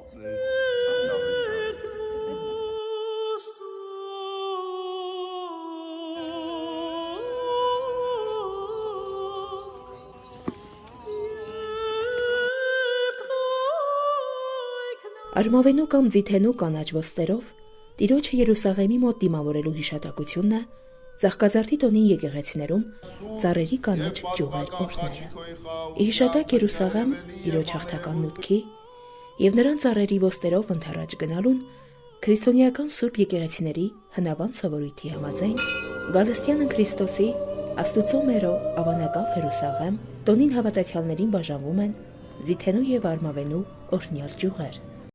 Ձեր շատ լավ է։ Արմավենու կամ ձիթենու կանաչ ոսկերով Տիրոջը Երուսաղեմի մոտ դիմավորելու հիշատակությունն է Ծաղկազարդի տոնին եկեղեցիներում ծառերի կանաչ ճյուղեր օրհնելը։ Ի հիշատակ Երուսաղեմ Տիրոջ հաղթական մուտքի եւ նրան ծառերի ոսկերով ընթառաջ գնալուն քրիստոնեական սուրբ եկեղեցիների հնավան սովորույթի համաձայն Գալստյանն Քրիստոսի Աստուծո մերո ավանակավ Երուսաղեմ տոնին հավատացյալներին բաժանվում են ձիթենու եւ արմավենու օրհնյալ ճյուղեր։